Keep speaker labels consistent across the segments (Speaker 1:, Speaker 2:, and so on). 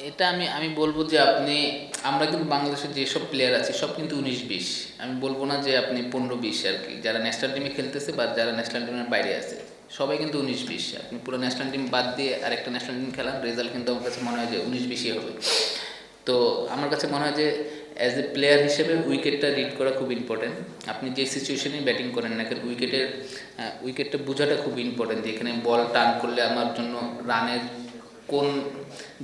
Speaker 1: এটা আমি বলবো যে আমরা কিন্তু বাংলাদেশের যেসব প্লেয়ার আছি সব কিন্তু 19-20। আমি বলবো না যে আপনি 15-20 আর কি, যারা ন্যাশনাল টিমে খেলতেছে বা যারা ন্যাশনাল টিমের বাইরে আছে সবাই কিন্তু 19-20। আপনি পুরো ন্যাশনাল টিম বাদ দিয়ে আরেকটা ন্যাশনাল টিম খেলান, রেজাল্ট কিন্তু আমার কাছে মনে হয় যে 19-20 হবে। তো আমার কাছে মনে হয় যে অ্যাজ এ প্লেয়ার হিসেবে উইকেটটা রিড করা খুব ইম্পর্টেন্ট। আপনি যে সিচুয়েশনেই ব্যাটিং করেন না কেন উইকেটটা বোঝাটা খুব ইম্পর্টেন্ট, যে এখানে বল টার্ন করলে আমার জন্য রানের কোন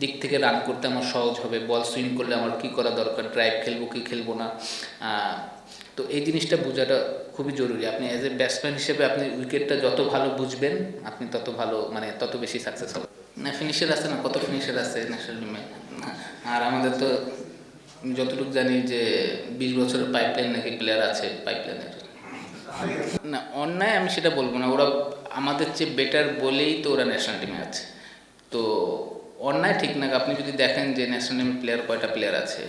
Speaker 1: দিক থেকে রান করতে আমার সহজ হবে, বল সুইং করলে আমার কী করা দরকার, ড্রাইভ খেলবো কি খেলবো না। তো এই জিনিসটা বোঝাটা খুবই জরুরি। আপনি অ্যাজ এ ব্যাটসম্যান হিসেবে আপনি উইকেটটা যত ভালো বুঝবেন আপনি তত ভালো, মানে তত বেশি সাকসেস হবে। না ফিনিশার আছে না, কত ফিনিশার আছে ন্যাশনাল টিমে। আর আমাদের তো যতটুকু জানি যে 20 বছরের পাইপলাইন নাকি প্লেয়ার আছে পাইপলাইনের। না অন্যায় আমি সেটা বলবো না, ওরা আমাদের চেয়ে বেটার বলেই তো ওরা ন্যাশনাল টিমে আছে। তো অন্যায় ঠিক না। আপনি যদি দেখেন যে ন্যাশনাল টিমের প্লেয়ার কয়টা প্লেয়ার আছে,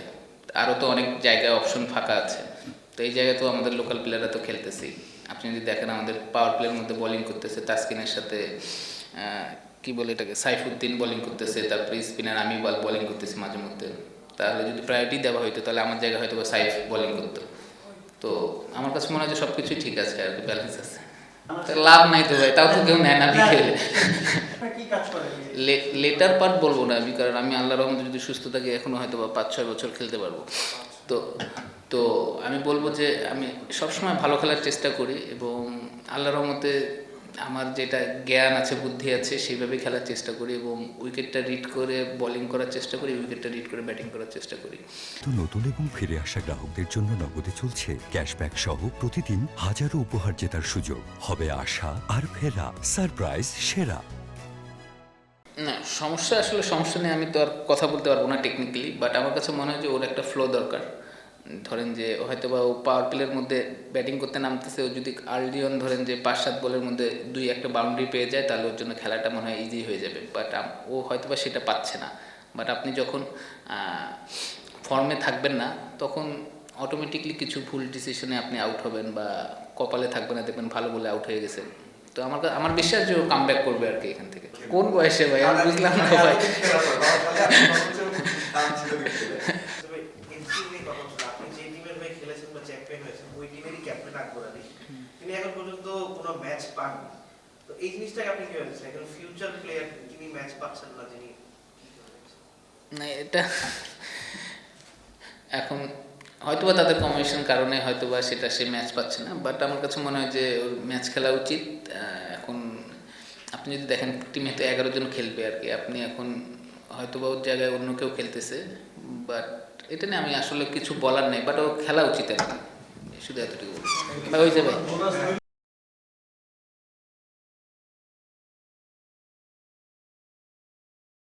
Speaker 1: আরও তো অনেক জায়গায় অপশন ফাঁকা আছে। তো এই জায়গায় তো আমাদের লোকাল প্লেয়াররা তো খেলতেছেই। আপনি যদি দেখেন আমাদের পাওয়ার প্লেয়ার মধ্যে বোলিং করতেছে তাসকিনের সাথে কি বলে এটাকে সাইফুদ্দিন বোলিং করতেছে, তারপরে স্পিনার আমি বোলিং করতেছি মাঝে মধ্যে। তাহলে যদি প্রায়োরিটি দেওয়া হইতো তাহলে আমার জায়গায় হয়তো সাইফ বোলিং করতো। তো আমার কাছে মনে হয় যে সব কিছুই ঠিক আছে আর কি, ব্যালেন্স আছে। লাভ নাই তো ভাই, তাও তো কেউ নেয় না বিকেলে। লেটার পার্ট বলবো না আমি, কারণ আমি আল্লাহর রহমতে যদি সুস্থ থাকি এখনও হয়তো বা 5-6 বছর খেলতে পারবো। তো তো আমি বলবো যে আমি সবসময় ভালো খেলার চেষ্টা করি এবং আল্লাহর রহমতে আমার যেটা জ্ঞান আছে বুদ্ধি আছে সেইভাবে খেলার চেষ্টা করি এবং উইকেটটা রিড করে বোলিং করার চেষ্টা করি, উইকেটটা রিড করে ব্যাটিং করার চেষ্টা করি।
Speaker 2: তো নতুন এবং ফিরে আসা গ্রাহকদের জন্য নগদে চলছে ক্যাশব্যাক সহ প্রতিদিন হাজারো উপহার জেতার সুযোগ। হবে আশা আর ফেরা সারপ্রাইজ সেরা।
Speaker 1: না সমস্যা নেই, আমি তো আর কথা বলতে পারবো না টেকনিক্যালি, বাট আমার কাছে মনে হয় যে ওর একটা ফ্লো দরকার। ধরেন যে হয়তো বা ও পাওয়ার প্লের মধ্যে ব্যাটিং করতে নামতেছে, ও যদি আর্লি অন ধরেন যে 5-7 বলের মধ্যে 2-1 বাউন্ডারি পেয়ে যায় তাহলে ওর জন্য খেলাটা মনে হয় ইজি হয়ে যাবে। বাট ও হয়তো বা সেটা পাচ্ছে না। বাট আপনি যখন ফর্মে থাকবেন না তখন অটোমেটিকলি কিছু ভুল ডিসিশনে আপনি আউট হবেন বা কপালে থাকবে না, দেখবেন ভালো বলে আউট হয়ে গেছেন। তো আমার বিশ্বাস যে ও কাম ব্যাক করবে আর কি এখান থেকে। কোন বয়সে ভাই আমি বুঝলাম না ভাই।
Speaker 3: তিনি এখন পর্যন্ত কোনো ম্যাচ পাননি, তো এই জিনিসটাকে আপনি কিভাবে দেখছেন? এখন ফিউচার প্লেয়ার যিনি ম্যাচ পাচ্ছেন না, যিনি
Speaker 1: না এটা এখন হয়তোবা তাদের কম্বিনেশন কারণে হয়তোবা সেটা সে ম্যাচ পাচ্ছে না, বাট আমার কাছে মনে হয় যে ওর ম্যাচ খেলা উচিত। এখন আপনি যদি দেখেন টিমে তো 11 জন খেলবে আর কি, আপনি এখন হয়তোবা ওর জায়গায় অন্য কেউ খেলতেছে, বাট এটা নিয়ে আমি আসলে কিছু বলার নেই, বাট ও খেলা উচিত আর কি, শুধু এতটুকু। ভাই হয়েছে ভাই।